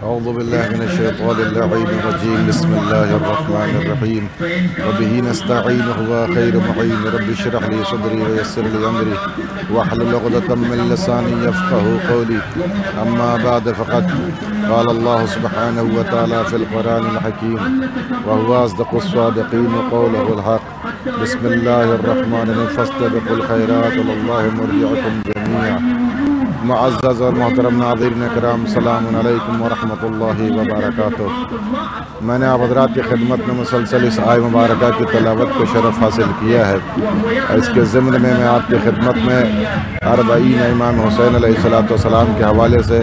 أعوذ بالله من الشيطان اللعين الرجيم بسم الله الرحمن الرحيم وبه نستعين هو خير معين رب اشرح لي صدري ويسر لي أمري واحلل عقدة من لساني يفقهوا قولي أما بعد فقد قال الله سبحانه وتعالى في القرآن الحكيم وهو أصدق الصادقين وقوله الحق بسم الله الرحمن الرحيم فاستبقوا الخيرات والله مرجعكم جميعا۔ معزز اور محترم ناظرین کرام السلام علیکم ورحمۃ اللہ وبرکاتہ۔ میں نے آپ حضرات کی خدمت میں مسلسل اس آیہ مبارکہ کی تلاوت کو شرف حاصل کیا ہے۔ اس کے ضمن میں آپ کی خدمت میں 40 امام حسین علیہ السلام کے حوالے سے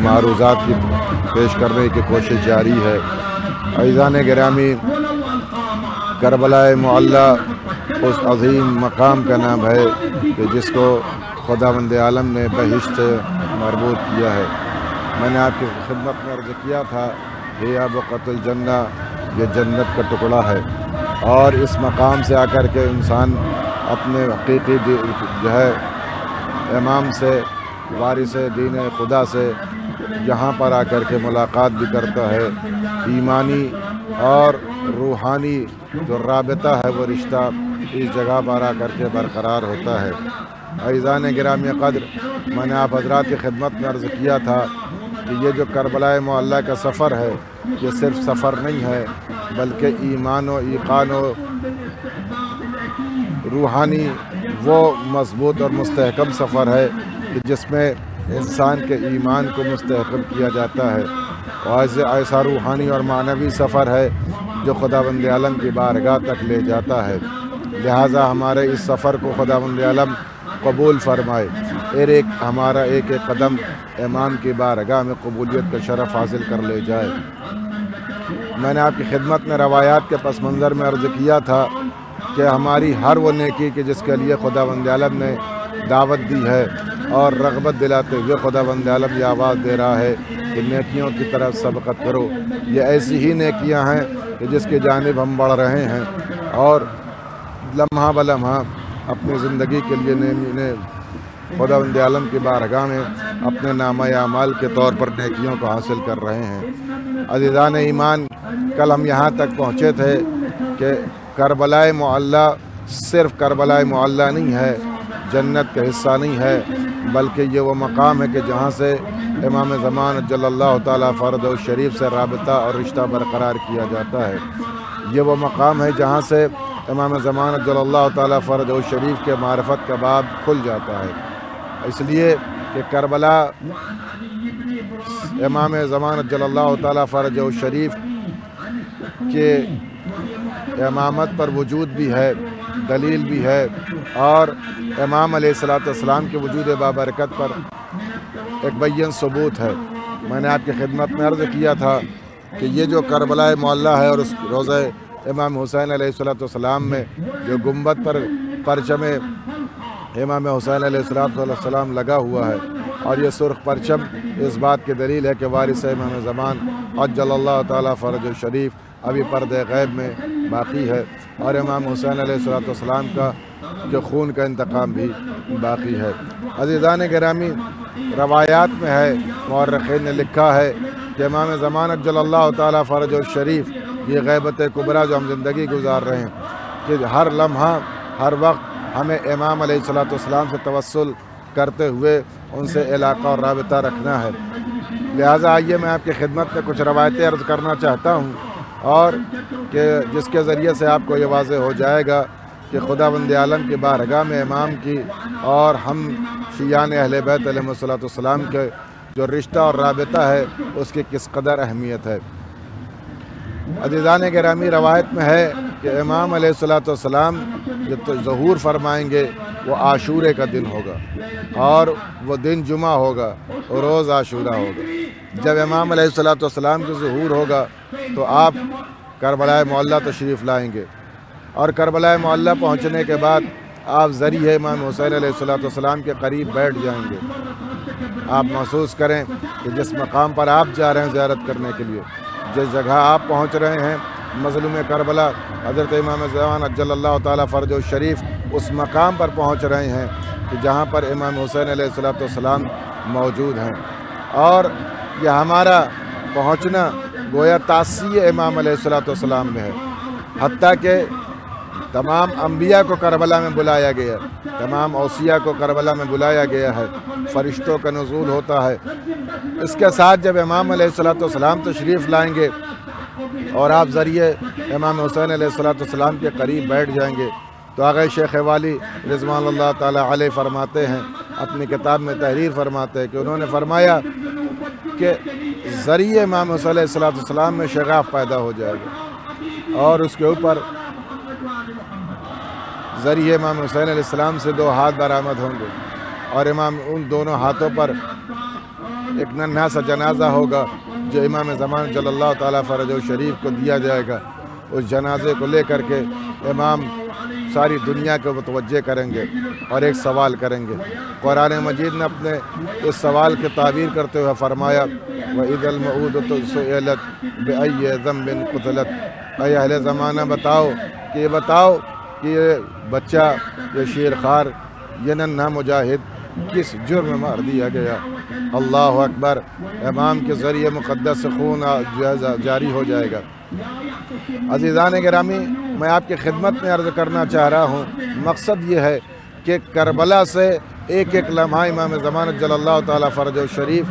معروضات کی پیش کرنے کی کوشش جاری ہے۔ عزیزان گرامی، کربلا معلیٰ اس عظیم مقام کا نام ہے کہ جس کو خداوند عالم نے بہشت سے مربوط کیا ہے۔ میں نے آپ کی خدمت میں عرض کیا تھا کہ بقعۃ الجنہ یہ جنت کا ٹکڑا ہے، اور اس مقام سے آ کر کے انسان اپنے حقیقی جو ہے امام سے، وارث دین خدا سے یہاں پر آ کر کے ملاقات بھی کرتا ہے۔ ایمانی اور روحانی جو رابطہ ہے وہ رشتہ اس جگہ پر آ کر کے برقرار ہوتا ہے۔ عزیزان گرامی قدر، میں نے آپ حضرات کی خدمت میں عرض کیا تھا کہ یہ جو کربلا معلیٰ کا سفر ہے یہ صرف سفر نہیں ہے، بلکہ ایمان و ایقان و روحانی وہ مضبوط اور مستحکم سفر ہے کہ جس میں انسان کے ایمان کو مستحکم کیا جاتا ہے، اور ایسا روحانی اور معنوی سفر ہے جو خداوند عالم کی بارگاہ تک لے جاتا ہے۔ لہٰذا ہمارے اس سفر کو خداوند عالم قبول فرمائے، ہمارا ایک ایک قدم امام کی بارگاہ میں قبولیت کا شرف حاصل کر لے جائے۔ میں نے آپ کی خدمت میں روایات کے پس منظر میں عرض کیا تھا کہ ہماری ہر وہ نیکی کہ جس کے لیے خداوند عالم نے دعوت دی ہے اور رغبت دلاتے ہوئے خداوند عالم یہ آواز دے رہا ہے کہ نیکیوں کی طرف سبقت کرو، یہ ایسی ہی نیکیاں ہیں کہ جس کی جانب ہم بڑھ رہے ہیں، اور لمحہ بلمحہ اپنی زندگی کے لیے خداوند عالم کی بارگاہ میں اپنے نامہ اعمال کے طور پر نیکیوں کو حاصل کر رہے ہیں۔ عزیزان ایمان، کل ہم یہاں تک پہنچے تھے کہ کربلا معلیٰ صرف کربلا معلیٰ نہیں ہے، جنت کا حصہ نہیں ہے، بلکہ یہ وہ مقام ہے کہ جہاں سے امام زمان جل اللہ تعالیٰ فرد شریف سے رابطہ اور رشتہ برقرار کیا جاتا ہے۔ یہ وہ مقام ہے جہاں سے امام زمان جل اللہ تعالیٰ فرد شریف کے معرفت کا باب کھل جاتا ہے، اس لیے کہ کربلا امام زمان جل اللہ تعالیٰ فرد شریف کے امامت پر وجود بھی ہے، دلیل بھی ہے، اور امام علیہ السلام کے وجود بابرکت پر ایک بین ثبوت ہے۔ میں نے آپ کی خدمت میں عرض کیا تھا کہ یہ جو کربلا معلیٰ ہے اور اس روضہ امام حسین علیہ السلام میں جو گنبد پر پرچم امام حسین علیہ السلام لگا ہوا ہے، اور یہ سرخ پرچم اس بات کی دلیل ہے کہ وارث امام زمان عجل اللہ تعالیٰ فرج شریف ابھی پردہ غیب میں باقی ہے، اور امام حسین علیہ السلام کا کہ خون کا انتقام بھی باقی ہے۔ عزیزان گرامی، روایات میں ہے، مورخین نے لکھا ہے کہ امام زمان عجل اللہ تعالیٰ فرج شریف یہ غیبت کبریٰ جو ہم زندگی گزار رہے ہیں کہ ہر لمحہ ہر وقت ہمیں امام علیہ السلام سے توسل کرتے ہوئے ان سے علاقہ اور رابطہ رکھنا ہے۔ لہٰذا آئیے میں آپ کی خدمت میں کچھ روایتیں عرض کرنا چاہتا ہوں، اور کہ جس کے ذریعے سے آپ کو یہ واضح ہو جائے گا کہ خداوند عالم کی بارگاہ میں امام کی اور ہم شیعان اہل بیت علیہ السلام کے جو رشتہ اور رابطہ ہے اس کی کس قدر اہمیت ہے۔ عزیزان گرامی، روایت میں ہے کہ امام علیہ السلام جو ظہور فرمائیں گے وہ عاشورے کا دن ہوگا، اور وہ دن جمعہ ہوگا، روز عاشورہ ہوگا۔ جب امام علیہ السلام کے ظہور ہوگا تو آپ کربلا معلیٰ تشریف لائیں گے، اور کربلا معلیٰ پہنچنے کے بعد آپ ذریعہ امام حسین علیہ السلام کے قریب بیٹھ جائیں گے۔ آپ محسوس کریں کہ جس مقام پر آپ جا رہے ہیں زیارت کرنے کے لیے، جس جگہ آپ پہنچ رہے ہیں، مظلوم کربلا حضرت امام زمان عجل اللہ تعالیٰ فرج شریف اس مقام پر پہنچ رہے ہیں کہ جہاں پر امام حسین علیہ السلام موجود ہیں، اور یہ ہمارا پہنچنا گویا تاثیر امام علیہ السلام میں ہے، حتیٰ کہ تمام انبیاء کو کربلا میں بلایا گیا، تمام اوصیاء کو کربلا میں بلایا گیا ہے، فرشتوں کا نزول ہوتا ہے۔ اس کے ساتھ جب امام علیہ السلام تشریف لائیں گے اور آپ ذریعے امام حسین علیہ السلام کے قریب بیٹھ جائیں گے، تو آغا شیخ والی رضوان اللہ تعالی علیہ فرماتے ہیں، اپنی کتاب میں تحریر فرماتے ہیں کہ انہوں نے فرمایا کہ ذریعے امام حسین علیہ السلام میں شغاف پیدا ہو جائے گا، اور اس کے اوپر ذریعے امام حسین علیہ السلام سے 2 ہاتھ برآمد ہوں گے، اور امام ان دونوں ہاتھوں پر ایک ننھا سا جنازہ ہوگا جو امام زمان جل اللہ تعالیٰ فرجہ شریف کو دیا جائے گا۔ اس جنازے کو لے کر کے امام ساری دنیا کو متوجہ کریں گے اور ایک سوال کریں گے۔ قرآن مجید نے اپنے اس سوال کی تعبیر کرتے ہوئے فرمایا وَإِذَا الْمَوْءُودَةُ سُئِلَتْ بِأَيِّ ذَنبٍ قُتِلَتْ، اے اہل زمانہ بتاؤ کہ یہ بچہ، یہ شیرخوار، یہ ننھا مجاہد کس جرم میں مار دیا گیا۔ اللہ اکبر، امام کے ذریعے مقدس سے خون جاری ہو جائے گا۔ عزیزان گرامی، میں آپ کی خدمت میں عرض کرنا چاہ رہا ہوں، مقصد یہ ہے کہ کربلا سے ایک ایک لمحہ امام زمان جل اللہ تعالیٰ فرجہ شریف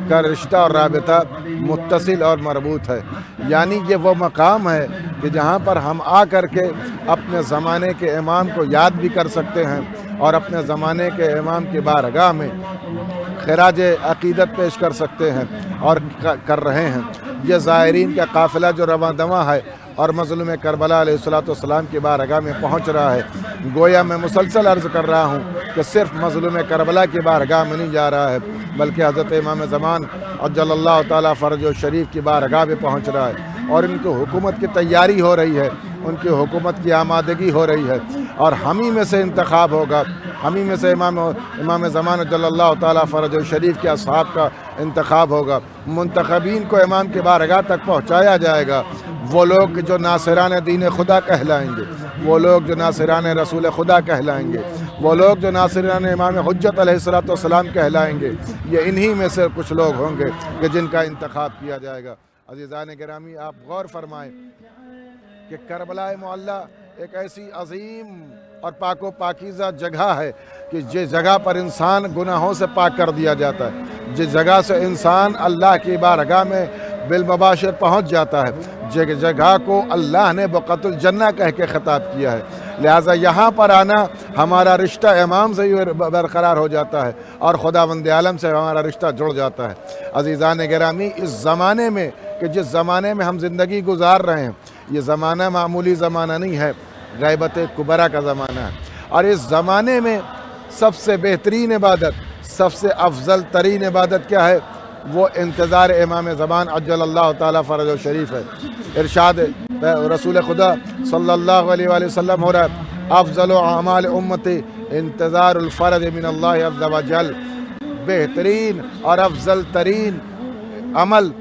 کا رشتہ اور رابطہ متصل اور مربوط ہے، یعنی یہ وہ مقام ہے کہ جہاں پر ہم آ کر کے اپنے زمانے کے امام کو یاد بھی کر سکتے ہیں اور اپنے زمانے کے امام کی بارگاہ میں خراج عقیدت پیش کر سکتے ہیں اور کر رہے ہیں۔ یہ زائرین کا قافلہ جو رواں دواں ہے اور مظلوم کربلا علیہ السلام کی بارگاہ میں پہنچ رہا ہے، گویا میں مسلسل عرض کر رہا ہوں کہ صرف مظلوم کربلا کی بارگاہ میں نہیں جا رہا ہے، بلکہ حضرت امام زمان عجل اللہ تعالیٰ فرجہ شریف کی بارگاہ بھی پہنچ رہا ہے، اور ان کی حکومت کی تیاری ہو رہی ہے، ان کی حکومت کی آمادگی ہو رہی ہے، اور ہم ہی میں سے انتخاب ہوگا، ہم ہی میں سے امام زمان عجل اللہ تعالیٰ فرجہ شریف کے اصحاب کا انتخاب ہوگا۔ منتخبین کو امام کی بارگاہ تک پہنچایا جائے گا، وہ لوگ جو ناصران دین خدا کہلائیں گے، وہ لوگ جو ناصران رسول خدا کہلائیں گے، وہ لوگ جو ناصران امام حجت علیہ السلام کہلائیں گے، یہ انہی میں سے کچھ لوگ ہوں گے کہ جن کا انتخاب کیا جائے گا۔ عزیزان گرامی، آپ غور فرمائیں کہ کربلا معلیٰ ایک ایسی عظیم اور پاک و پاکیزہ جگہ ہے کہ جس جگہ پر انسان گناہوں سے پاک کر دیا جاتا ہے، جس جگہ سے انسان اللہ کی بارگاہ میں بالمباشر پہنچ جاتا ہے، جگہ کو اللہ نے بقعۃ الجنہ کہہ کے خطاب کیا ہے، لہٰذا یہاں پر آنا ہمارا رشتہ امام سے برقرار ہو جاتا ہے اور خداوند عالم سے ہمارا رشتہ جڑ جاتا ہے۔ عزیزان گرامی، اس زمانے میں کہ جس زمانے میں ہم زندگی گزار رہے ہیں، یہ زمانہ معمولی زمانہ نہیں ہے، غیبت کبریٰ کا زمانہ ہے، اور اس زمانے میں سب سے بہترین عبادت، سب سے افضل ترین عبادت کیا ہے؟ وہ انتظار امام زمان عجل اللہ تعالیٰ فرجہ شریف ہے۔ ارشاد رسول خدا صلی اللہ علیہ وآلہ وسلم ہو رہا ہے، افضل اعمال امتی انتظار الفرج من اللہ عز و جل، بہترین اور افضل ترین عمل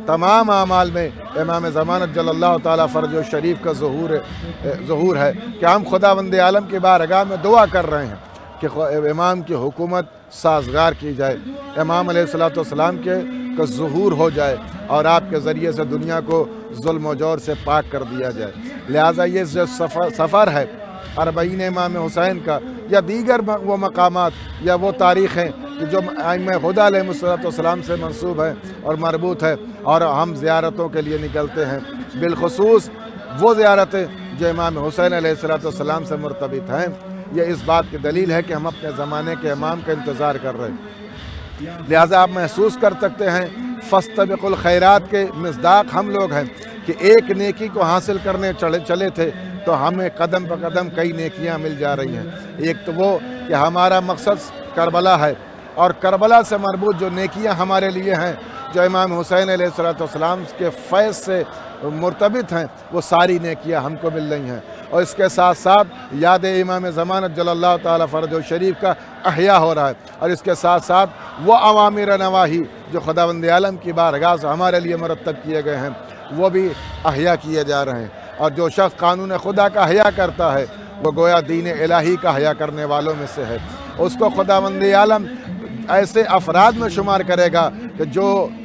تمام اعمال میں امام زمان عجل اللہ تعالیٰ فرجہ شریف کا ظہور ہے کہ ہم خداوند عالم کی بارگاہ میں دعا کر رہے ہیں کہ امام کی حکومت سازگار کی جائے، امام علیہ السلام کا ظہور ہو جائے اور آپ کے ذریعے سے دنیا کو ظلم و جور سے پاک کر دیا جائے۔ لہٰذا یہ جو سفر ہے اربعین امام حسین کا، یا دیگر وہ مقامات یا وہ تاریخیں کہ جو ائمہ خدا علیہ السلام سے منسوب ہے اور مربوط ہے، اور ہم زیارتوں کے لیے نکلتے ہیں، بالخصوص وہ زیارتیں جو امام حسین علیہ السلام سے مرتبط ہیں، یہ اس بات کی دلیل ہے کہ ہم اپنے زمانے کے امام کا انتظار کر رہے ہیں۔ لہٰذا آپ محسوس کر سکتے ہیں فاستبقوا الخیرات کے مصداق ہم لوگ ہیں کہ ایک نیکی کو حاصل کرنے چلے تھے تو ہمیں قدم پہ قدم کئی نیکیاں مل جا رہی ہیں۔ ایک تو وہ کہ ہمارا مقصد کربلا ہے، اور کربلا سے مربوط جو نیکیاں ہمارے لیے ہیں، جو امام حسین علیہ السلام کے فیض سے مرتبط ہیں، وہ ساری نیکیاں ہم کو مل رہی ہیں، اور اس کے ساتھ ساتھ یاد امام زمان عجل اللہ تعالیٰ فرجہ شریف کا احیاء ہو رہا ہے، اور اس کے ساتھ ساتھ وہ اوامر نواہی جو خداوند عالم کی بارگاہ سے ہمارے لیے مرتب کیے گئے ہیں، وہ بھی احیاء کیے جا رہے ہیں۔ اور جو شخص قانون خدا کا احیاء کرتا ہے، وہ گویا دین الہی کا احیاء کرنے والوں میں سے ہے۔ اس کو خداوند عالم ایسے افراد میں شمار کرے گا کہ جو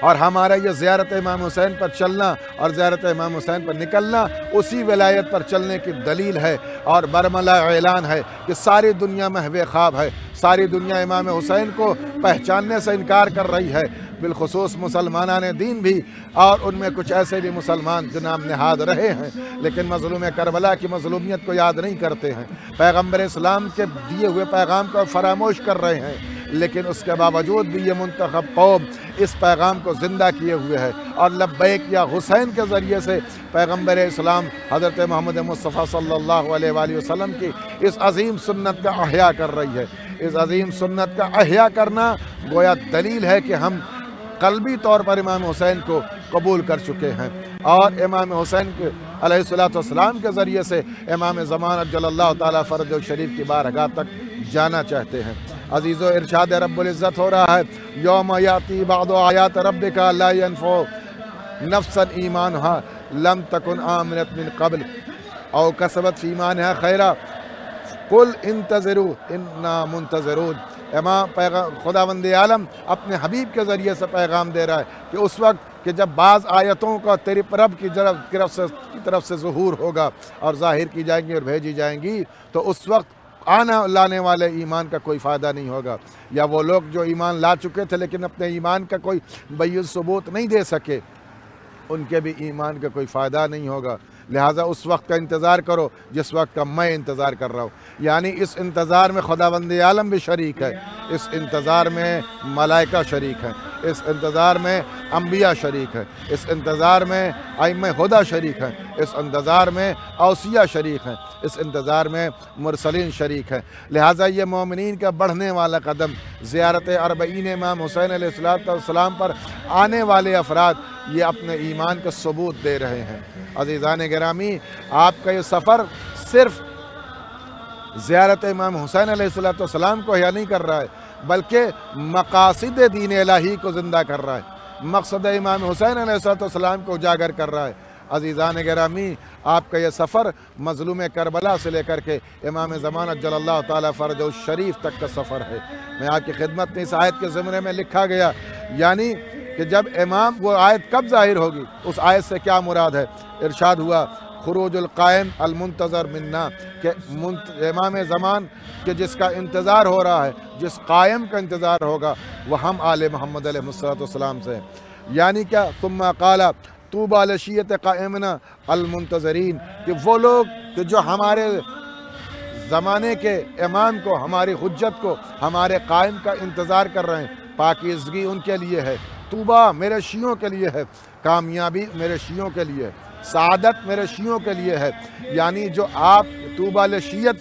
اور ہمارا یہ زیارت امام حسین پر چلنا اور زیارت امام حسین پر نکلنا اسی ولایت پر چلنے کی دلیل ہے، اور برملا اعلان ہے کہ ساری دنیا محو خواب ہے، ساری دنیا امام حسین کو پہچاننے سے انکار کر رہی ہے، بالخصوص مسلمانان دین بھی، اور ان میں کچھ ایسے بھی مسلمان جو نام نہاد رہے ہیں لیکن مظلوم کربلا کی مظلومیت کو یاد نہیں کرتے ہیں، پیغمبر اسلام کے دیے ہوئے پیغام کو فراموش کر رہے ہیں، لیکن اس کے باوجود بھی یہ منتخب قوم اس پیغام کو زندہ کیے ہوئے ہے، اور لبیک یا حسین کے ذریعے سے پیغمبر اسلام حضرت محمد مصطفیٰ صلی اللہ علیہ وآلہ وسلم کی اس عظیم سنت کا احیاء کر رہی ہے۔ اس عظیم سنت کا احیاء کرنا گویا دلیل ہے کہ ہم قلبی طور پر امام حسین کو قبول کر چکے ہیں، اور امام حسین کے علیہ السلام کے ذریعے سے امام زمان عجل اللہ تعالیٰ فرجہ شریف کی بارگاہ تک جانا چاہتے ہیں۔ عزیزو، ارشاد رب العزت ہو رہا ہے، یوم یاتی بعض آیات ربک لا ینفع نفسا ایمانها لم تکن آمنت من قبل او کسبت فی ایمانها خیرا قل انتظروا انا منتظرون۔ خداوند عالم اپنے حبیب کے ذریعے سے پیغام دے رہا ہے کہ اس وقت کہ جب بعض آیتوں کا تیری رب کی طرف سے ظہور ہوگا اور ظاہر کی جائیں گی اور بھیجی جائیں گی، تو اس وقت آنا لانے والے ایمان کا کوئی فائدہ نہیں ہوگا، یا وہ لوگ جو ایمان لا چکے تھے لیکن اپنے ایمان کا کوئی بین ثبوت نہیں دے سکے، ان کے بھی ایمان کا کوئی فائدہ نہیں ہوگا۔ لہٰذا اس وقت کا انتظار کرو جس وقت کا میں انتظار کر رہا ہوں، یعنی اس انتظار میں خداوند عالم بھی شریک ہے، اس انتظار میں ملائکہ شریک ہیں، اس انتظار میں انبیاء شریک ہیں، اس انتظار میں ائمہ ہدیٰ شریک ہیں، اس انتظار میں اوصیاء شریک ہیں، اس انتظار میں مرسلین شریک ہیں۔ لہٰذا یہ مومنین کا بڑھنے والا قدم، زیارت اربعین امام حسین علیہ السلام پر آنے والے افراد یہ اپنے ایمان کا ثبوت دے رہے ہیں۔ عزیزان گرامی، آپ کا یہ سفر صرف زیارت امام حسین علیہ السلام کو احیا نہیں کر رہا ہے، بلکہ مقاصد دین الہی کو زندہ کر رہا ہے، مقصد امام حسین علیہ السلام کو اجاگر کر رہا ہے۔ عزیزان گرامی، آپ کا یہ سفر مظلوم کربلا سے لے کر کے امام زمان عجل اللہ تعالیٰ فرجہ الشریف تک کا سفر ہے۔ میں آپ کی خدمت میں اس آیت کے زمرے میں لکھا گیا، یعنی کہ جب امام، وہ آیت کب ظاہر ہوگی، اس آیت سے کیا مراد ہے؟ ارشاد ہوا خروج القائم المنتظر منا، کہ امام زمان کہ جس کا انتظار ہو رہا ہے، جس قائم کا انتظار ہوگا، وہ ہم آل محمد علیہ السلام سے، یعنی کیا؟ ثم قال طوبی لشیعۃ قائمنا المنتظرین، کہ وہ لوگ کہ جو ہمارے زمانے کے امام کو، ہماری حجت کو، ہمارے قائم کا انتظار کر رہے ہیں، پاکیزگی ان کے لیے ہے، طوبیٰ میرے شیعوں کے لیے ہے، کامیابی میرے شیعوں کے لیے ہے، سعادت میرے شیعوں کے لیے ہے۔ یعنی جو آپ طوبیٰ لشیعت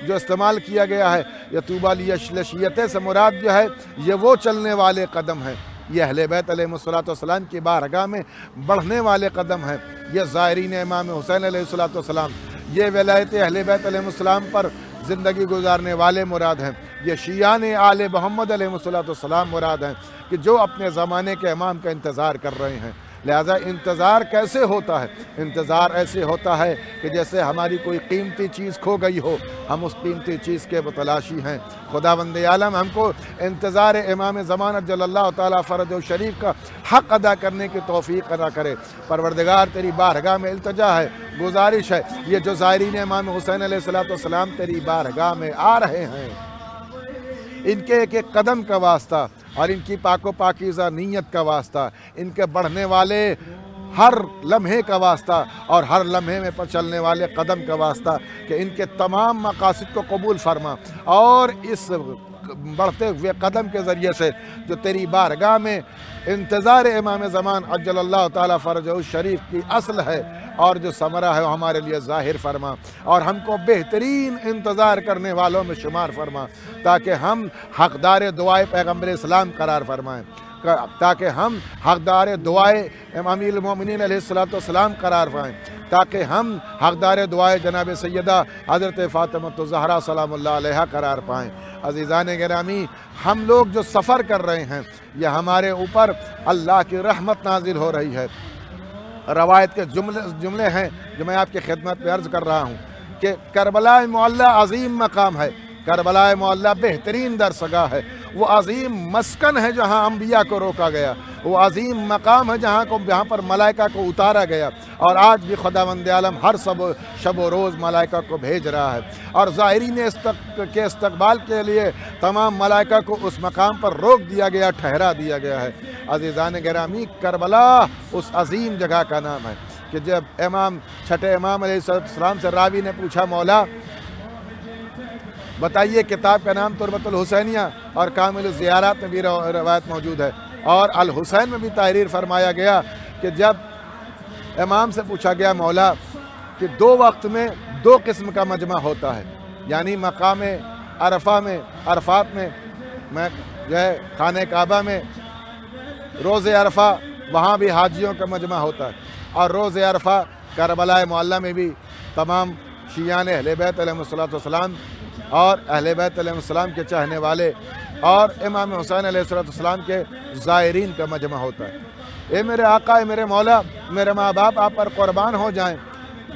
جو استعمال کیا گیا ہے، یا طوبیٰ لشیعت سے مراد جو ہے، یہ وہ چلنے والے قدم ہیں، یہ اہل بیت علیہ السلام کی بارگاہ میں بڑھنے والے قدم ہیں، یہ زائرین امام حسین علیہ السلام، یہ ولایت اہل بیت علیہ السلام پر زندگی گزارنے والے مراد ہیں، یہ شیعان آل محمد علیہ السلام مراد ہیں، کہ جو اپنے زمانے کے امام کا انتظار کر رہے ہیں۔ لہٰذا انتظار کیسے ہوتا ہے؟ انتظار ایسے ہوتا ہے کہ جیسے ہماری کوئی قیمتی چیز کھو گئی ہو، ہم اس قیمتی چیز کے متلاشی ہیں۔ خداوند عالم ہم کو انتظار امام زمان عجل اللہ تعالیٰ فرجہ شریف کا حق ادا کرنے کی توفیق ادا کرے۔ پروردگار تیری بارگاہ میں التجا ہے، گزارش ہے، یہ جو زائرین امام حسین علیہ السلام تیری بارگاہ میں آ رہے ہیں، ان کے ایک ایک قدم کا واسطہ اور ان کی پاک و پاکیزہ نیت کا واسطہ، ان کے بڑھنے والے ہر لمحے کا واسطہ اور ہر لمحے میں چلنے والے قدم کا واسطہ، کہ ان کے تمام مقاصد کو قبول فرما، اور اس بڑھتے ہوئے قدم کے ذریعے سے جو تیری بارگاہ میں انتظار امام زمان عجل اللہ تعالیٰ فرجہ الشریف کی اصل ہے اور جو ثمرہ ہے، وہ ہمارے لیے ظاہر فرما، اور ہم کو بہترین انتظار کرنے والوں میں شمار فرما، تاکہ ہم حقدار دعائے پیغمبر اسلام قرار فرمائیں، تاکہ ہم حقدار دعائے امیر المومنین علیہ السلام قرار پائیں، تاکہ ہم حقدار دعائے جناب سیدہ حضرت فاطمہ الزہرا سلام اللہ علیہ قرار پائیں۔ عزیزان گرامی، ہم لوگ جو سفر کر رہے ہیں، یہ ہمارے اوپر اللہ کی رحمت نازل ہو رہی ہے۔ روایت کے جملے ہیں جو میں آپ کی خدمت میں عرض کر رہا ہوں کہ کربلا معلیٰ عظیم مقام ہے، کربلا معلیٰ بہترین درسگاہ ہے، وہ عظیم مسکن ہے جہاں انبیاء کو روکا گیا، وہ عظیم مقام ہے جہاں پر ملائکہ کو اتارا گیا، اور آج بھی خداوند عالم ہر شب و روز ملائکہ کو بھیج رہا ہے، اور زائرین کے استقبال کے لیے تمام ملائکہ کو اس مقام پر روک دیا گیا، ٹھہرا دیا گیا ہے۔ عزیزان گرامی، کربلا اس عظیم جگہ کا نام ہے کہ جب چھٹے امام علیہ السلام سے راوی نے پوچھا، مولا بتائیے، کتاب کا نام تربۃ الحسینیہ اور کامل الزیارات میں بھی روایت موجود ہے، اور الحسین میں بھی تحریر فرمایا گیا کہ جب امام سے پوچھا گیا، مولا کہ 2 وقت میں 2 قسم کا مجمع ہوتا ہے، یعنی مقام عرفات میں جو ہے خانہ کعبہ میں روز عرفہ وہاں بھی حاجیوں کا مجمع ہوتا ہے، اور روز عرفہ کربلا معلیٰ میں بھی تمام شیعان اہل بیت علیہ السلام اور اہل بیت علیہ السلام کے چاہنے والے اور امام حسین علیہ السلام کے زائرین کا مجمع ہوتا ہے۔ اے میرے آقا، اے میرے مولا، میرے ماں باپ آپ پر قربان ہو جائیں،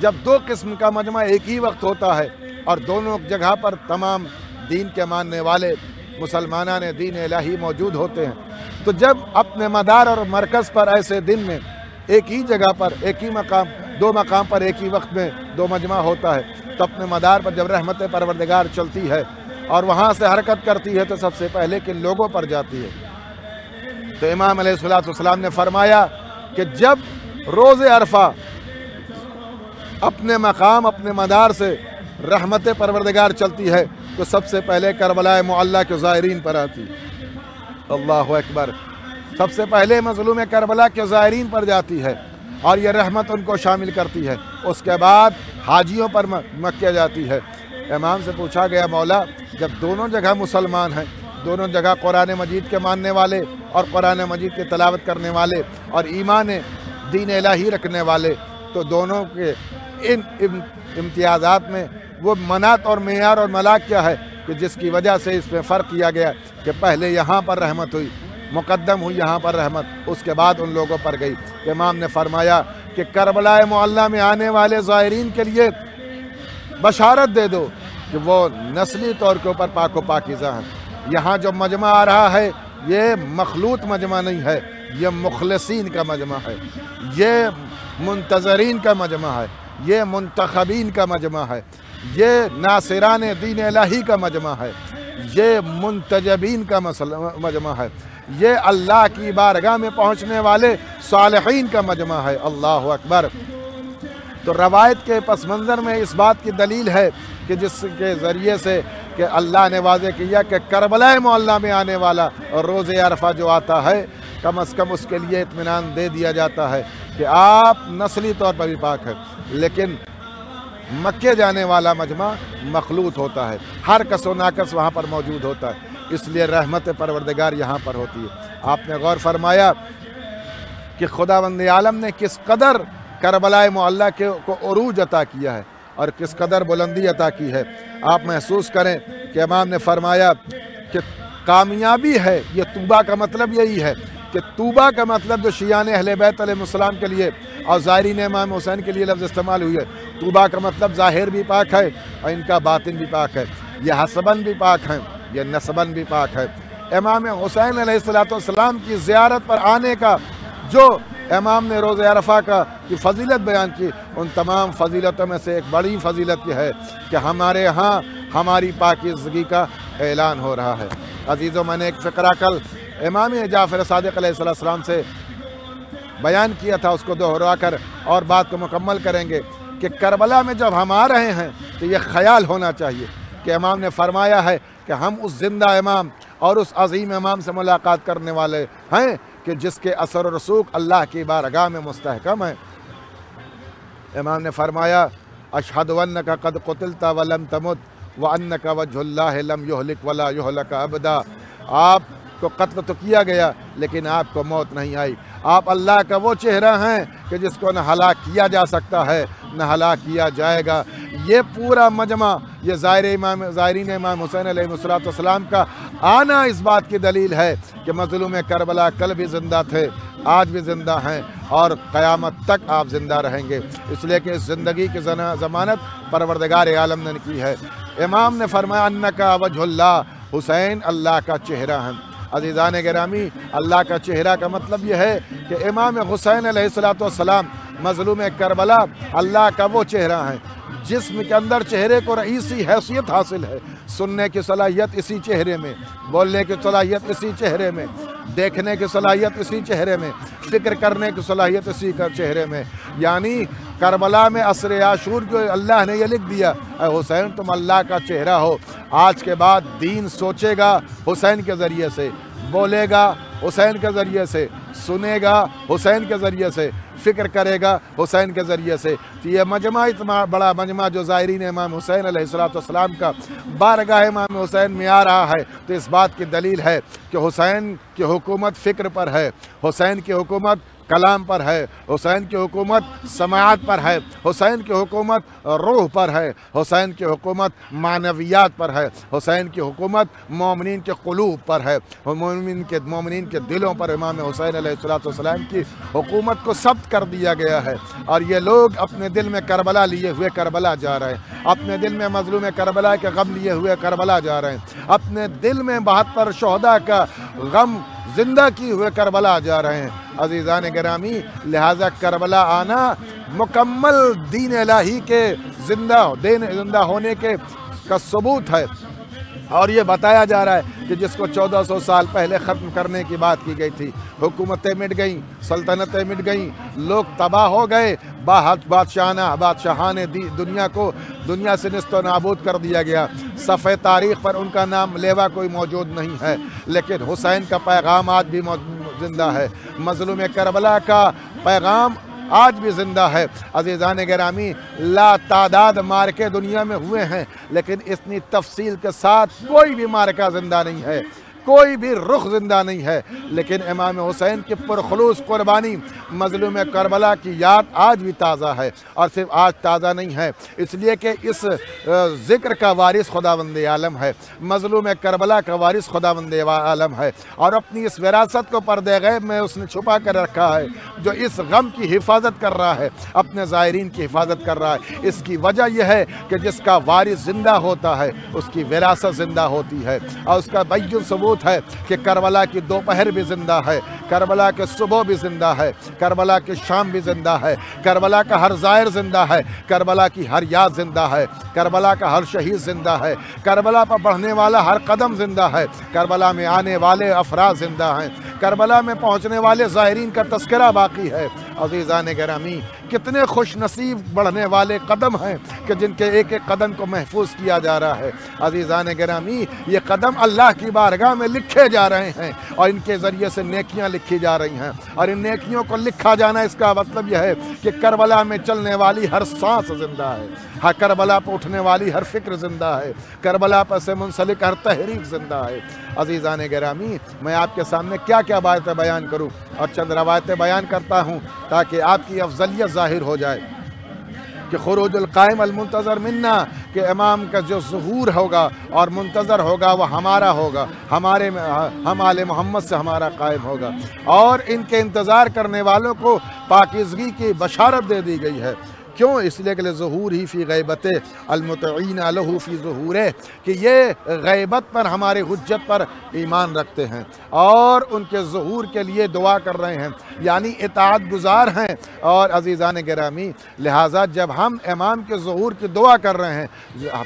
جب 2 قسم کا مجمع ایک ہی وقت ہوتا ہے اور دونوں جگہ پر تمام دین کے ماننے والے مسلمانان دین الہی موجود ہوتے ہیں، تو جب اپنے مدار اور مرکز پر ایسے دن میں ایک ہی جگہ پر ایک ہی مقام 2 مقام پر ایک ہی وقت میں 2 مجمع ہوتا ہے، تو اپنے مدار پر جب رحمت پروردگار چلتی ہے اور وہاں سے حرکت کرتی ہے تو سب سے پہلے کن لوگوں پر جاتی ہے؟ تو امام علیہ السلام نے فرمایا کہ جب روز عرفہ اپنے مقام اپنے مدار سے رحمت پروردگار چلتی ہے تو سب سے پہلے کربلا معلیٰ کے زائرین پر آتی ہے۔ اللہ اکبر! سب سے پہلے مظلوم کربلا کے زائرین پر جاتی ہے اور یہ رحمت ان کو شامل کرتی ہے، اس کے بعد حاجیوں پر مکہ جاتی ہے۔ امام سے پوچھا گیا، مولا جب دونوں جگہ مسلمان ہیں، دونوں جگہ قرآن مجید کے ماننے والے اور قرآن مجید کی تلاوت کرنے والے اور ایمان دین الہی رکھنے والے، تو دونوں کے ان امتیازات میں وہ منات اور معیار اور ملاک کیا ہے کہ جس کی وجہ سے اس میں فرق کیا گیا کہ پہلے یہاں پر رحمت ہوئی، مقدم ہوئی یہاں پر رحمت، اس کے بعد ان لوگوں پر گئی۔ امام نے فرمایا کہ کربلا معلیٰ میں آنے والے زائرین کے لیے بشارت دے دو کہ وہ نسلی طور کے اوپر پاک و پاکیزہ ہیں۔ یہاں جو مجمع آ رہا ہے یہ مخلوط مجمع نہیں ہے، یہ مخلصین کا مجمع ہے، یہ منتظرین کا مجمع ہے، یہ منتخبین کا مجمع ہے، یہ ناصران دین الہی کا مجمع ہے، یہ منتجبین کا مجمع ہے، یہ اللہ کی بارگاہ میں پہنچنے والے صالحین کا مجمع ہے۔ اللہ اکبر! تو روایت کے پس منظر میں اس بات کی دلیل ہے کہ جس کے ذریعے سے کہ اللہ نے واضح کیا کہ کربلا معلیٰ میں آنے والا اور روز عرفہ جو آتا ہے، کم از کم اس کے لیے اطمینان دے دیا جاتا ہے کہ آپ نسلی طور پر بھی پاک ہیں، لیکن مکے جانے والا مجمع مخلوط ہوتا ہے، ہر کس و ناکس وہاں پر موجود ہوتا ہے، اس لیے رحمت پروردگار یہاں پر ہوتی ہے۔ آپ نے غور فرمایا کہ خداوند عالم نے کس قدر کربلا معلیٰ کو عروج عطا کیا ہے اور کس قدر بلندی عطا کی ہے۔ آپ محسوس کریں کہ امام نے فرمایا کہ کامیابی ہے، یہ طوبہ کا مطلب یہی ہے کہ طوبہ کا مطلب جو شیعان اہل بیت علیہ السلام کے لیے اور زائرین امام حسین کے لیے لفظ استعمال ہوئی ہے، طوبہ کا مطلب ظاہر بھی پاک ہے اور ان کا باطن بھی پاک ہے، یہ حسباً بھی پاک ہیں، یہ نسباً بھی پاک ہے۔ امام حسین علیہ السلام کی زیارت پر آنے کا جو امام نے روز عرفہ کی فضیلت بیان کی، ان تمام فضیلتوں میں سے ایک بڑی فضیلت یہ ہے کہ ہمارے ہاں ہماری پاکیزگی کا اعلان ہو رہا ہے۔ عزیزوں، میں نے ایک فقرہ کل امام جعفر صادق علیہ السلام سے بیان کیا تھا، اس کو دہرا کر اور بات کو مکمل کریں گے کہ کربلا میں جب ہم آ رہے ہیں تو یہ خیال ہونا چاہیے کہ امام نے فرمایا ہے کہ ہم اس زندہ امام اور اس عظیم امام سے ملاقات کرنے والے ہیں کہ جس کے اثر و رسوخ اللہ کی بارگاہ میں مستحکم ہے۔ امام نے فرمایا، اشہد انک قد قتلت ولم تمت وانک وجہ اللہ لم یہلک ولا یہلک ابدا۔ آپ کو قتل تو کیا گیا لیکن آپ کو موت نہیں آئی، آپ اللہ کا وہ چہرہ ہیں کہ جس کو نہ ہلاک کیا جا سکتا ہے نہ ہلاک کیا جائے گا۔ یہ پورا مجمع، یہ زائرین امام حسین علیہ السلام کا آنا اس بات کی دلیل ہے کہ مظلوم کربلا کل بھی زندہ تھے، آج بھی زندہ ہیں اور قیامت تک آپ زندہ رہیں گے، اس لیے کہ اس زندگی کی ضمانت پروردگار عالم نے کی ہے۔ امام نے فرمایا انکا وجہ اللہ، حسین اللہ کا چہرہ ہیں۔ عزیزان گرامی، اللہ کا چہرہ کا مطلب یہ ہے کہ امام حسین علیہ السلام مظلوم کربلا اللہ کا وہ چہرہ ہیں جسم کے اندر چہرے کو رئیسی حیثیت حاصل ہے۔ سننے کی صلاحیت اسی چہرے میں، بولنے کی صلاحیت اسی چہرے میں، دیکھنے کی صلاحیت اسی چہرے میں، فکر کرنے کی صلاحیت اسی چہرے میں۔ یعنی کربلا میں عصر عاشور جو اللہ نے یہ لکھ دیا، اے حسین تم اللہ کا چہرہ ہو۔ آج کے بعد دین سوچے گا حسین کے ذریعے سے، بولے گا حسین کے ذریعے سے، سنے گا حسین کے ذریعے سے، فکر کرے گا حسین کے ذریعے سے۔ تو یہ مجمع اتنا بڑا مجمع جو زائرین امام حسین علیہ السلام کا بارگاہ امام حسین میں آ رہا ہے، تو اس بات کی دلیل ہے کہ حسین کی حکومت فکر پر ہے، حسین کی حکومت کلام پر ہے، حسین کی حکومت سماعت پر ہے، حسین کی حکومت روح پر ہے، حسین کی حکومت معنویات پر ہے، حسین کی حکومت مومنین کے قلوب پر ہے، مومنین کے دلوں پر امام حسین علیہ السلام کی حکومت کو ثبت کر دیا گیا ہے۔ اور یہ لوگ اپنے دل میں کربلا لیے ہوئے کربلا جا رہے ہیں، اپنے دل میں مظلوم کربلا کے غم لیے ہوئے کربلا جا رہے ہیں، اپنے دل میں 72 شہداء کا غم زندہ کی ہوئے کربلا جا رہے ہیں۔ عزیزان گرامی، لہٰذا کربلا آنا مکمل دین الہی کے زندہ ہونے کا ثبوت ہے۔ اور یہ بتایا جا رہا ہے کہ جس کو 1400 سال پہلے ختم کرنے کی بات کی گئی تھی، حکومتیں مٹ گئیں، سلطنتیں مٹ گئیں، لوگ تباہ ہو گئے، بادشاہان دنیا سے نست و نابود کر دیا گیا، صفحہ تاریخ پر ان کا نام لیوا کوئی موجود نہیں ہے، لیکن حسین کا پیغام آج بھی زندہ ہے، مظلوم کربلا کا پیغام آج بھی زندہ ہے۔ عزیزان گرامی، لا تعداد مارکے دنیا میں ہوئے ہیں، لیکن اتنی تفصیل کے ساتھ کوئی بھی مارکہ زندہ نہیں ہے، کوئی بھی رخ زندہ نہیں ہے، لیکن امام حسین کی پرخلوص قربانی مظلوم کربلا کی یاد آج بھی تازہ ہے، اور صرف آج تازہ نہیں ہے، اس لیے کہ اس ذکر کا وارث خداوند عالم ہے، مظلوم کربلا کا وارث خداوند عالم ہے، اور اپنی اس وراثت کو پردہ غیب میں اس نے چھپا کر رکھا ہے، جو اس غم کی حفاظت کر رہا ہے، اپنے زائرین کی حفاظت کر رہا ہے۔ اس کی وجہ یہ ہے کہ جس کا وارث زندہ ہوتا ہے اس کی وراثت زندہ ہوتی ہے، اور اس کا بین ثبوت ہے کہ کربلا کی دوپہر بھی زندہ ہے، کربلا کے صبح بھی زندہ ہے، کربلا کی شام بھی زندہ ہے، کربلا کا ہر زائر زندہ ہے، کربلا کی ہر یاد زندہ ہے، کربلا کا ہر شہید زندہ ہے، کربلا پر بڑھنے والا ہر قدم زندہ ہے، کربلا میں آنے والے افراد زندہ ہیں، کربلا میں پہنچنے والے زائرین کا تذکرہ باقی ہے۔ عزیزان گرامی، کتنے خوش نصیب بڑھنے والے قدم ہیں کہ جن کے ایک ایک قدم کو محفوظ کیا جا رہا ہے۔ عزیزان گرامی، یہ قدم اللہ کی بارگاہ میں لکھے جا رہے ہیں، اور ان کے ذریعے سے نیکیاں لکھی جا رہی ہیں، اور ان نیکیوں کو لکھا جانا اس کا مطلب یہ ہے کہ کربلا میں چلنے والی ہر سانس زندہ ہے، ہر کربلا پر اٹھنے والی ہر فکر زندہ ہے، کربلا پر سے منسلک ہر تحریک زندہ ہے۔ عزیزان گرامی، میں آپ کے سامنے کیا کیا باتیں بیان کروں، اور چند روایتیں بیان کرتا ہوں تاکہ آپ کی افضلیت ظاہر ہو جائے کہ خروج القائم المنتظر منا، کہ امام کا جو ظہور ہوگا اور منتظر ہوگا وہ ہمارا ہوگا، ہم آل محمد سے ہمارا قائم ہوگا، اور ان کے انتظار کرنے والوں کو پاکیزگی کی بشارت دے دی گئی ہے۔ کیوں؟ اس لیے کہ ظہور ہی فی غیبت المتعین لہ فی ظہورہ، کہ یہ غیبت پر ہمارے حجت پر ایمان رکھتے ہیں اور ان کے ظہور کے لیے دعا کر رہے ہیں، یعنی اطاعت گزار ہیں۔ اور عزیزان گرامی، لہٰذا جب ہم امام کے ظہور کی دعا کر رہے ہیں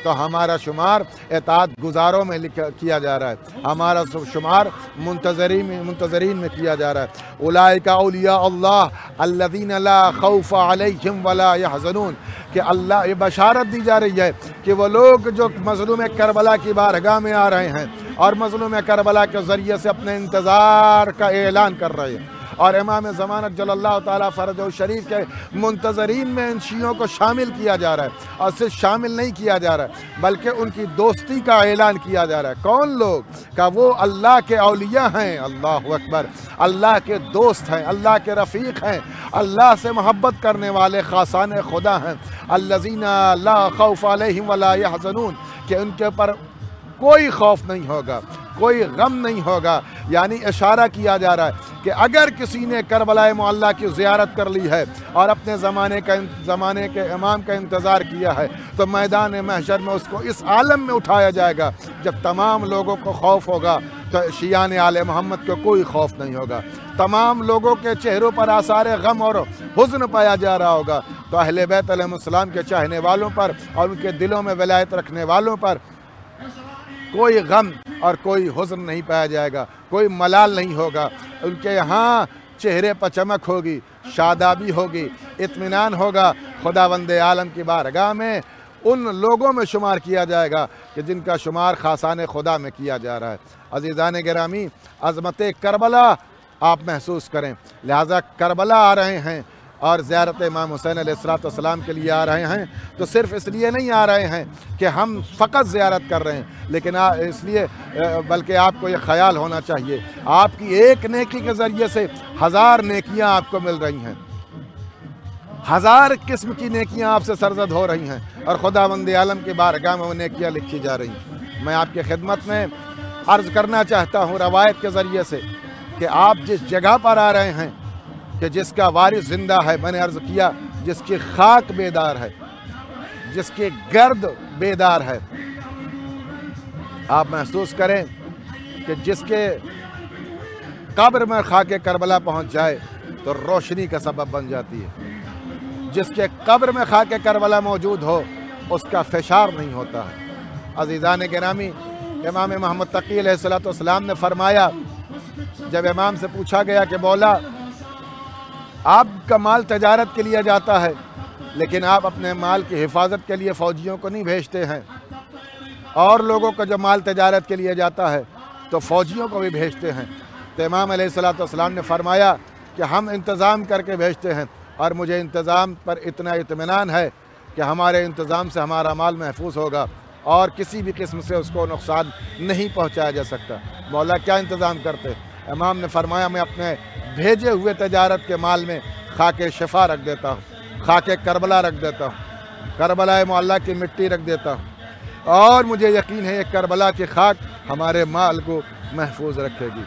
تو ہمارا شمار اطاعت گزاروں میں کیا جا رہا ہے، ہمارا شمار منتظرین میں کیا جا رہا ہے۔ اولئک اولیاء اللہ الذین لا خوف علیہم ولا یحزنون، کہ اللہ یہ بشارت دی جا رہی ہے کہ وہ لوگ جو مظلوم کربلا کی بارگاہ میں آ رہے ہیں اور مظلوم کربلا کے ذریعے سے اپنے انتظار کا اعلان کر رہے ہیں، اور امام زمانت جل اللہ تعالیٰ فرجہ شریف کے منتظرین میں ان شیعوں کو شامل کیا جا رہا ہے، اور صرف شامل نہیں کیا جا رہا ہے بلکہ ان کی دوستی کا اعلان کیا جا رہا ہے۔ کون لوگ؟ کہ وہ اللہ کے اولیاء ہیں، اللہ اکبر، اللہ کے دوست ہیں، اللہ کے رفیق ہیں، اللہ سے محبت کرنے والے خاصان خدا ہیں، الذین لا خوف علیہم ولا یحزنون، کہ ان کے اوپر کوئی خوف نہیں ہوگا، کوئی غم نہیں ہوگا۔ یعنی اشارہ کیا جا رہا ہے کہ اگر کسی نے کربلا معلیٰ کی زیارت کر لی ہے اور اپنے زمانے کے امام کا انتظار کیا ہے تو میدان محشر میں اس کو اس عالم میں اٹھایا جائے گا جب تمام لوگوں کو خوف ہوگا، تو شیعان آل محمد کو کوئی خوف نہیں ہوگا۔ تمام لوگوں کے چہروں پر آثار غم اور حزن پایا جا رہا ہوگا، تو اہل بیت علیہ السلام کے چاہنے والوں پر اور ان کے دلوں میں ولایت رکھنے والوں پر کوئی غم اور کوئی حزن نہیں پایا جائے گا، کوئی ملال نہیں ہوگا۔ ان کے یہاں چہرے پر چمک ہوگی، شادابی ہوگی، اطمینان ہوگا۔ خداوند عالم کی بارگاہ میں ان لوگوں میں شمار کیا جائے گا کہ جن کا شمار خاصان خدا میں کیا جا رہا ہے۔ عزیزان گرامی، عظمت کربلا آپ محسوس کریں، لہٰذا کربلا آ رہے ہیں اور زیارت امام حسین علیہ السلام کے لیے آ رہے ہیں تو صرف اس لیے نہیں آ رہے ہیں کہ ہم فقط زیارت کر رہے ہیں، لیکن اس لیے بلکہ آپ کو یہ خیال ہونا چاہیے آپ کی ایک نیکی کے ذریعے سے 1000 نیکیاں آپ کو مل رہی ہیں، 1000 قسم کی نیکیاں آپ سے سرزد ہو رہی ہیں اور خداوند عالم کی بارگاہ میں وہ نیکیاں لکھی جا رہی ہیں۔ میں آپ کی خدمت میں عرض کرنا چاہتا ہوں روایت کے ذریعے سے کہ آپ جس جگہ پر آ رہے ہیں کہ جس کا وارث زندہ ہے، میں نے عرض کیا جس کی خاک بیدار ہے، جس کی گرد بیدار ہے، آپ محسوس کریں کہ جس کے قبر میں خاک کربلا پہنچ جائے تو روشنی کا سبب بن جاتی ہے، جس کے قبر میں خاک کربلا موجود ہو اس کا فشار نہیں ہوتا ہے۔ عزیزان گرامی، امام محمد تقی علیہ السلام نے فرمایا، جب امام سے پوچھا گیا کہ مولا آپ کا مال تجارت کے لیے جاتا ہے لیکن آپ اپنے مال کی حفاظت کے لیے فوجیوں کو نہیں بھیجتے ہیں، اور لوگوں کا جو مال تجارت کے لیے جاتا ہے تو فوجیوں کو بھی بھیجتے ہیں، تو امام علیہ السلام نے فرمایا کہ ہم انتظام کر کے بھیجتے ہیں اور مجھے انتظام پر اتنا اطمینان ہے کہ ہمارے انتظام سے ہمارا مال محفوظ ہوگا اور کسی بھی قسم سے اس کو نقصان نہیں پہنچایا جا سکتا۔ مولا کیا انتظام کرتے؟ امام نے فرمایا میں اپنے بھیجے ہوئے تجارت کے مال میں خاک شفا رکھ دیتا ہوں، خاک کربلا رکھ دیتا ہوں، کربلا معلیٰ کی مٹی رکھ دیتا ہوں، اور مجھے یقین ہے یہ کربلا کی خاک ہمارے مال کو محفوظ رکھے گی،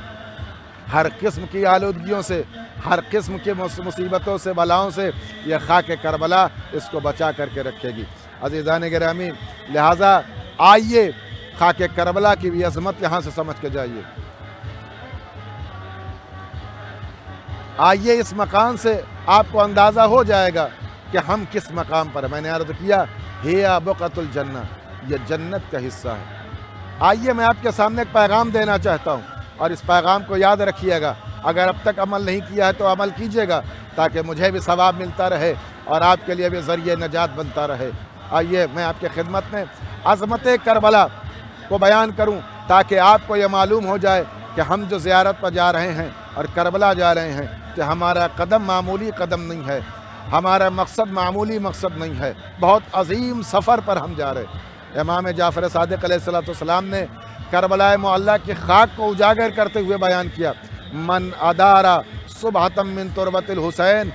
ہر قسم کی آلودگیوں سے، ہر قسم کی مصیبتوں سے، بلاؤں سے یہ خاک کربلا اس کو بچا کر کے رکھے گی۔ عزیزان گرامی، لہٰذا آئیے خاک کربلا کی بھی عظمت یہاں سے سمجھ کے جائیے، آئیے اس مقام سے آپ کو اندازہ ہو جائے گا کہ ہم کس مقام پر ہیں۔ میں نے عرض کیا ہِیَ بُقعۃُ الجنہ، یہ جنت کا حصہ ہے۔ آئیے میں آپ کے سامنے ایک پیغام دینا چاہتا ہوں اور اس پیغام کو یاد رکھیے گا، اگر اب تک عمل نہیں کیا ہے تو عمل کیجیے گا تاکہ مجھے بھی ثواب ملتا رہے اور آپ کے لیے بھی ذریعہ نجات بنتا رہے۔ آئیے میں آپ کے خدمت میں عظمت کربلا کو بیان کروں تاکہ آپ کو یہ معلوم ہو جائے کہ ہم جو زیارت پر جا رہے ہیں اور کربلا جا رہے ہیں کہ ہمارا قدم معمولی قدم نہیں ہے، ہمارا مقصد معمولی مقصد نہیں ہے، بہت عظیم سفر پر ہم جا رہے ہیں۔ امام جعفر صادق علیہ السلام نے کربلا معلیٰ کی خاک کو اجاگر کرتے ہوئے بیان کیا، من ادارا صبحۃ من تربۃ الحسین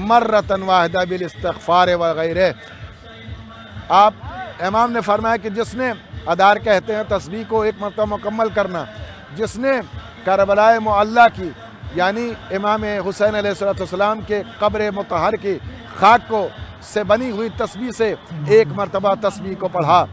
مرۃ واحدہ بالاستغفار وغیرہ۔ آپ امام نے فرمایا کہ جس نے ادار کہتے ہیں تسبیح کو ایک مرتبہ مکمل کرنا، جس نے کربلا معلیٰ کی یعنی امام حسین علیہ السلام کے قبر مطہر کی خاک کو سے بنی ہوئی تسبیح سے ایک مرتبہ تسبیح کو پڑھا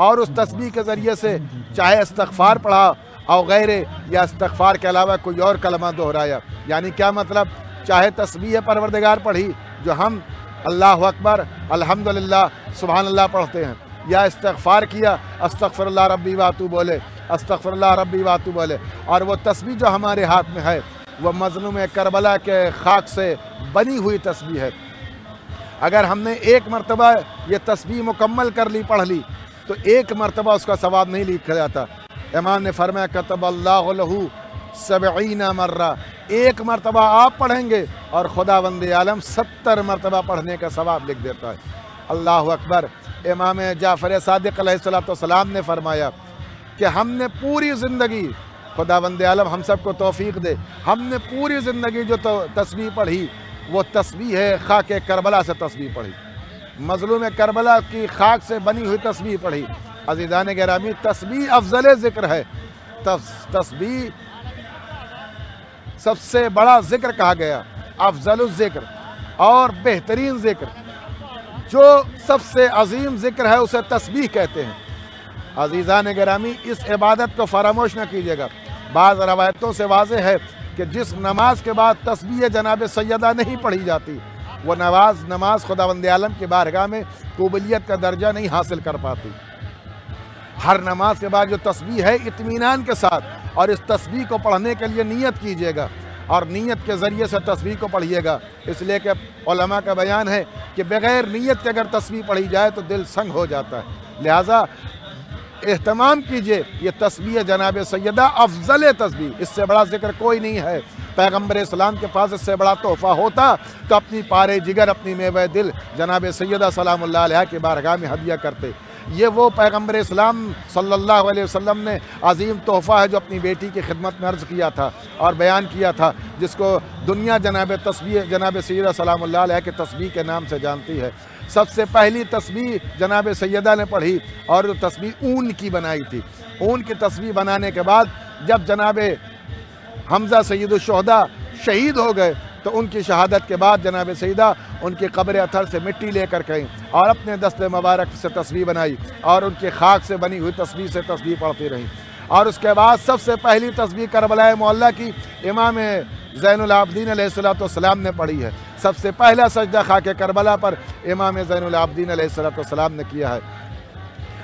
اور اس تسبیح کے ذریعے سے چاہے استغفار پڑھا اور غیرے یا استغفار کے علاوہ کوئی اور کلمہ دہرایا، یعنی کیا مطلب، چاہے تسبیح پروردگار پڑھی جو ہم اللہ اکبر الحمدللہ سبحان اللہ پڑھتے ہیں، یا استغفار کیا استغفر اللہ ربی واتوب بولے، استغفر اللہ ربی واتوب بولے، اور وہ تسبیح جو ہمارے ہاتھ میں ہے وہ مظلوم کربلا کے خاک سے بنی ہوئی تسبیح ہے۔ اگر ہم نے ایک مرتبہ یہ تسبیح مکمل کر لی، پڑھ لی، تو ایک مرتبہ اس کا ثواب نہیں لکھا جاتا۔ امام نے فرمایا کتب اللہ لہ 70 مرہ، ایک مرتبہ آپ پڑھیں گے اور خداوند عالم 70 مرتبہ پڑھنے کا ثواب لکھ دیتا ہے۔ اللہ اکبر۔ امام جعفر صادق علیہ السلام نے فرمایا کہ ہم نے پوری زندگی، خداوند عالم ہم سب کو توفیق دے، ہم نے پوری زندگی جو تسبیح پڑھی وہ تسبیح ہے خاک کربلا سے تسبیح پڑھی، مظلوم کربلا کی خاک سے بنی ہوئی تسبیح پڑھی، عزیزان گرامی تسبیح افضل ذکر ہے، تسبیح سب سے بڑا ذکر کہا گیا، افضل الذکر اور بہترین ذکر، جو سب سے عظیم ذکر ہے اسے تسبیح کہتے ہیں۔ عزیزان گرامی اس عبادت کو فراموش نہ کیجیے گا۔ بعض روایتوں سے واضح ہے کہ جس نماز کے بعد تسبیح جناب سیدہ نہیں پڑھی جاتی وہ نماز خداوند عالم کی بارگاہ میں قبولیت کا درجہ نہیں حاصل کر پاتی۔ ہر نماز کے بعد جو تسبیح ہے اطمینان کے ساتھ، اور اس تسبیح کو پڑھنے کے لیے نیت کیجیے گا اور نیت کے ذریعے سے تسبیح کو پڑھیے گا، اس لیے کہ علماء کا بیان ہے کہ بغیر نیت کے اگر تسبیح پڑھی جائے تو دل سنگ ہو جاتا ہے۔ لہٰذا اہتمام کیجئے، یہ تسبیح جناب سیدہ افضل تسبیح، اس سے بڑا ذکر کوئی نہیں ہے۔ پیغمبر اسلام کے پاس اس سے بڑا تحفہ ہوتا تو اپنی پارے جگر، اپنی میوہ دل جناب سیدہ سلام اللہ علیہ کی بارگاہ میں ہدیہ کرتے۔ یہ وہ پیغمبر اسلام صلی اللہ علیہ وسلم نے عظیم تحفہ ہے جو اپنی بیٹی کی خدمت میں عرض کیا تھا اور بیان کیا تھا، جس کو دنیا جناب سیدہ سلام اللہ علیہ کے تسبیح کے نام سے جانتی ہے۔ سب سے پہلی تسبیح جناب سیدہ نے پڑھی اور جو تسبیح اون کی بنائی تھی۔ اون کی تسبیح بنانے کے بعد جب جناب حمزہ سید الشہداء شہید ہو گئے تو ان کی شہادت کے بعد جناب سیدہ ان کی قبر اطہر سے مٹی لے کر گئیں اور اپنے دست مبارک سے تسبیح بنائی اور ان کی خاک سے بنی ہوئی تسبیح سے تسبیح پڑھتی رہیں۔ اور اس کے بعد سب سے پہلی تسبیح کربلا معلیٰ کی امام زین العابدین علیہ السلام نے پڑھی ہے۔ سب سے پہلا سجدہ خاک کربلا پر امام زین العابدین علیہ السلام نے کیا ہے۔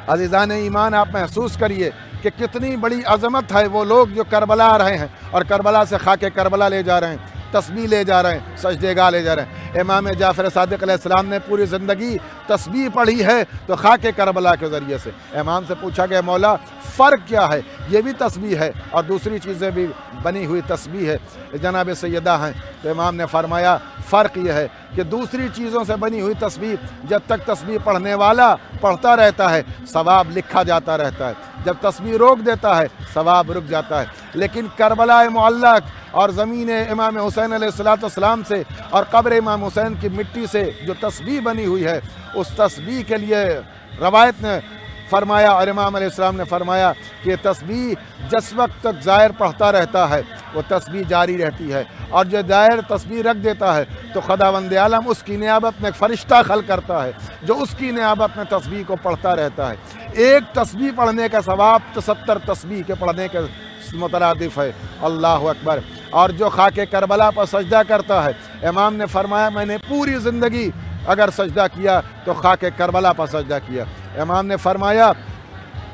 عزیزان ایمان، آپ محسوس کریے کہ کتنی بڑی عظمت ہے وہ لوگ جو کربلا آ رہے ہیں اور کربلا سے خاک کربلا لے جا رہے ہیں، تسبیح لے جا رہے ہیں، سجدے گاہ لے جا رہے ہیں۔ امام جعفر صادق علیہ السلام نے پوری زندگی تسبیح پڑھی ہے تو خاک کربلا کے ذریعے سے۔ امام سے پوچھا کہ مولا فرق کیا ہے؟ یہ بھی تسبیح ہے اور دوسری چیزیں بھی بنی ہوئی تسبیح ہے جناب سیدہ ہیں۔ تو امام نے فرمایا فرق یہ ہے کہ دوسری چیزوں سے بنی ہوئی تسبیح جب تک تسبیح پڑھنے والا پڑھتا رہتا ہے ثواب لکھا جاتا رہتا ہے، جب تسبیح روک دیتا ہے ثواب رک جاتا ہے۔ لیکن کربلا معلیٰ اور زمین امام حسین علیہ السلام سے اور قبر امام حسین کی مٹی سے جو تسبیح بنی ہوئی ہے، اس تسبیح کے لیے روایت نے فرمایا اور امام علیہ السلام نے فرمایا کہ تسبیح جس وقت تک زائر پڑھتا رہتا ہے وہ تسبیح جاری رہتی ہے، اور جو زائر تسبیح رکھ دیتا ہے تو خداوند عالم اس کی نیابت میں ایک فرشتہ خلق کرتا ہے جو اس کی نیابت میں تسبیح کو پڑھتا رہتا ہے۔ ایک تسبیح پڑھنے کا ثواب 73 تسبیح کے پڑھنے کے مترادف ہے۔ اللہ اکبر۔ اور جو خاک کربلا پر سجدہ کرتا ہے، امام نے فرمایا میں نے پوری زندگی اگر سجدہ کیا تو خاک کربلا پر سجدہ کیا۔ امام نے فرمایا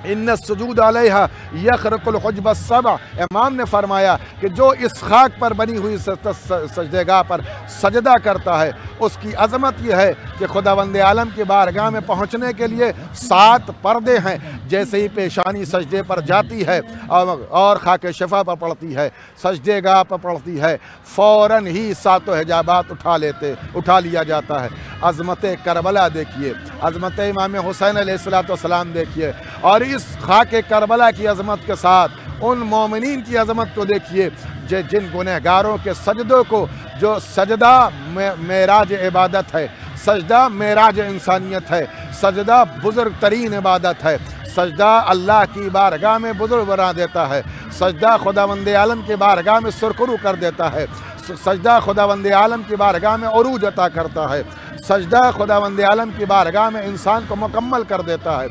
ان السجود علیہا یخرق الحجب السبع، امام نے فرمایا کہ جو اس خاک پر بنی ہوئی سجدہ گاہ پر سجدہ کرتا ہے اس کی عظمت یہ ہے کہ خداوند عالم کی بارگاہ میں پہنچنے کے لیے 7 پردے ہیں۔ جیسے ہی پیشانی سجدے پر جاتی ہے اور خاک شفا پر پڑتی ہے، سجدے گاہ پر پڑتی ہے، فوراً ہی 7 حجابات اٹھا لیا جاتا ہے۔ عظمت کربلا دیکھیے، عظمت امام حسین علیہ السلام دیکھیے، اور اس خاک کربلا کی عظمت کے ساتھ ان مومنین کی عظمت کو دیکھیے جن گنہگاروں کے سجدوں کو، جو سجدہ معراج عبادت ہے، سجدہ معراج انسانیت ہے، سجدہ بزرگ ترین عبادت ہے، سجدہ اللہ کی بارگاہ میں بزرگ بنا دیتا ہے، سجدہ خداوند عالم کی بارگاہ میں سرخرو کر دیتا ہے، سجدہ خداوند عالم کی بارگاہ میں عروج عطا کرتا ہے، سجدہ خداوند عالم کی بارگاہ میں انسان کو مکمل کر دیتا ہے۔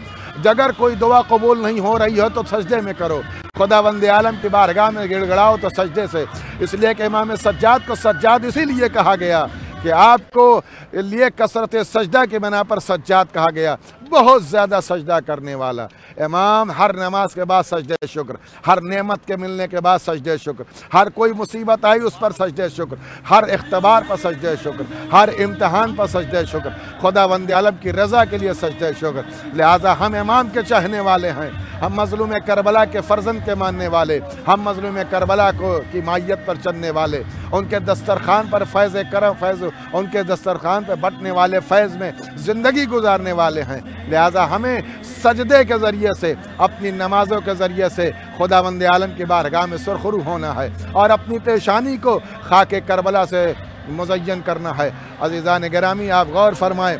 اگر کوئی دعا قبول نہیں ہو رہی ہو تو سجدے میں کرو، خداوند عالم کی بارگاہ میں گڑ گڑاؤ تو سجدے سے۔ اس لیے کہ امام سجاد کو سجاد اسی لیے کہا گیا کہ آپ کو لیے کثرت سجدہ کی بنا پر سجاد کہا گیا، بہت زیادہ سجدہ کرنے والا۔ امام ہر نماز کے بعد سجدہ شکر، ہر نعمت کے ملنے کے بعد سجدہ شکر، ہر کوئی مصیبت آئی اس پر سجدہ شکر، ہر اختبار پر سجدہ شکر، ہر امتحان پر سجدہ شکر، خداوند عالم کی رضا کے لیے سجدہ شکر۔ لہٰذا ہم امام کے چاہنے والے ہیں، ہم مظلوم کربلا کے فرزند کے ماننے والے، ہم مظلوم کربلا کی مائیت پر چلنے والے، ان کے دسترخوان پر فیض کرم، ان کے دسترخوان پر بٹنے والے فیض میں زندگی گزارنے والے ہیں۔ لہٰذا ہمیں سجدے کے ذریعے سے، اپنی نمازوں کے ذریعے سے خداوند عالم کی بارگاہ میں سرخرو ہونا ہے اور اپنی پیشانی کو خاک کربلا سے مزین کرنا ہے۔ عزیزان گرامی، آپ غور فرمائیں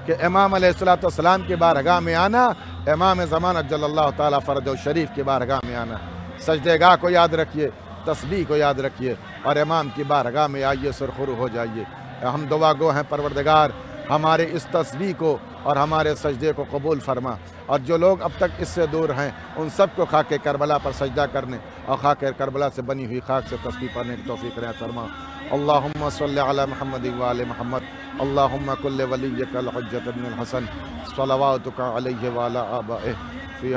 کہ امام علیہ السلام کی بارگاہ میں آنا، امام زمانہ جل اللہ تعالیٰ فرجہ شریف کی بارگاہ میں آنا۔ سجدے گاہ کو یاد رکھیے، تسبیح کو یاد رکھیے، اور امام کی بارگاہ میں آئیے، سرخرو ہو جائیے۔ ہم دعا گو ہیں پروردگار ہمارے اس تسبیح کو اور ہمارے سجدے کو قبول فرما، اور جو لوگ اب تک اس سے دور ہیں ان سب کو خاک کربلا پر سجدہ کرنے اور خاک کربلا سے بنی ہوئی خاک سے تسبیح پڑھنے کی توفیق عنایت فرما۔ اللہم صلی علی محمد وآل محمد، اللہم کل ولیک الحجۃ بن الحسن صلواتک علیہ وعلی آبائہ فی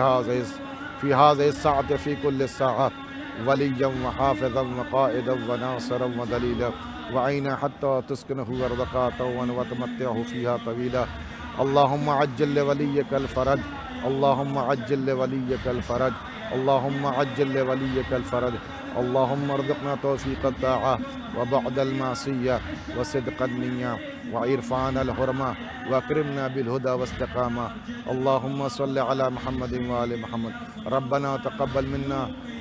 هذه الساعة فی کل الساعات ولیا وحافظا وقائدا وناصرا ودلیلا وعینا حتی تسکنہ ورزقاتا وتمتعہ فیہا طویلا۔ اللہم عجل لولیک الفرج، اللہم عجل لولیک الفرج، اللہم عجل لولیک الفرج، اللہم ارزقنا توفیق الطاعہ وبعد المعصیہ وصدق النیہ وعرفان الحرمہ واکرمنا بالہدى واستقامہ۔ اللہم صل علی محمد وآل محمد۔ ربنا تقبل منا،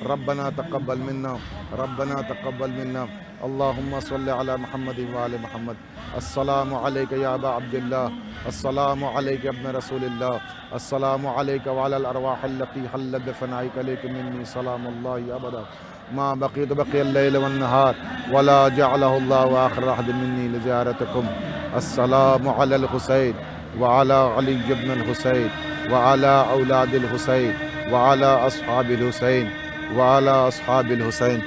ربنا تقبل منا، ربنا تقبل منا۔ اللہم صل علی محمد وآل محمد۔ السلام علیک یا ابا عبداللہ، السلام علیک ابن رسول اللہ، السلام علیک وعلی الارواح التي حلت بفنائک علیک منی سلام اللہ ابدا ما بقیت بقی اللیل والنہار ولا جعلہ اللہ آخر عہد منی لزیارتکم۔ السلام علی الحسین وعلی علی ابن الحسین وعلی اولاد الحسین وعلی اصحاب الحسین وعلی اصحاب الحسین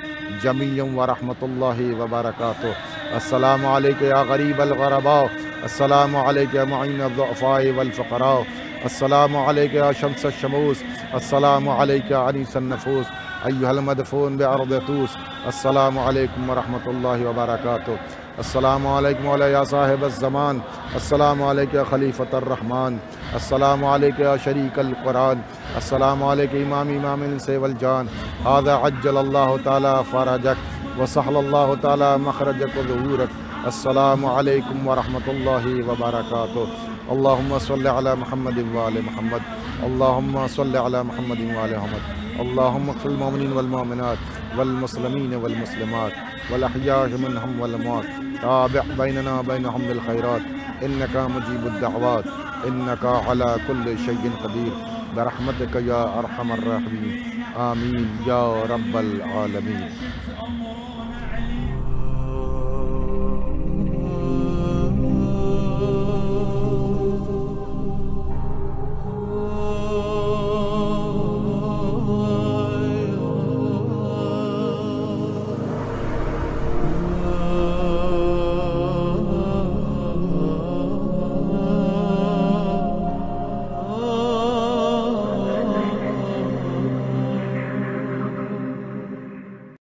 جمیعا ورحمۃ اللہ وبرکاتہ۔ السلام علیکم یا غریب الغرباء، السلام علیکم یا معین الضعفاء والفقراء، السلام علیکم یا شمس الشموس، السلام علیکم یا انیس النفوس ایہا المدفون بأرض طوس، السلام علیکم ورحمۃ اللہ وبرکاتہ۔ السلام علیکم یا صاحب الزمان، السلام علیکم یا خلیفۃ الرحمن، السلام علیکم یا شریک القرآن، السلام علیکم امام الانس والجان، ھذا عجل اللہ تعالی فرجک وسہل اللہ تعالی مخرجک وظہورک۔ السلام علیکم ورحمۃ اللہ وبرکاتہ۔ اللہم صلی علی محمد وآل محمد، اللہم صلی علی محمد وآل محمد۔ اللہم اغفر للمؤمنین والمؤمنات والمسلمین والمسلمات والاحیاء منہم والاموات، تابع بیننا بینہم بالخیرات، انک مجیب الدعوات، انک علی کل شیء قدیر، برحمتک یا ارحم الراحمین، آمین یا رب العالمین۔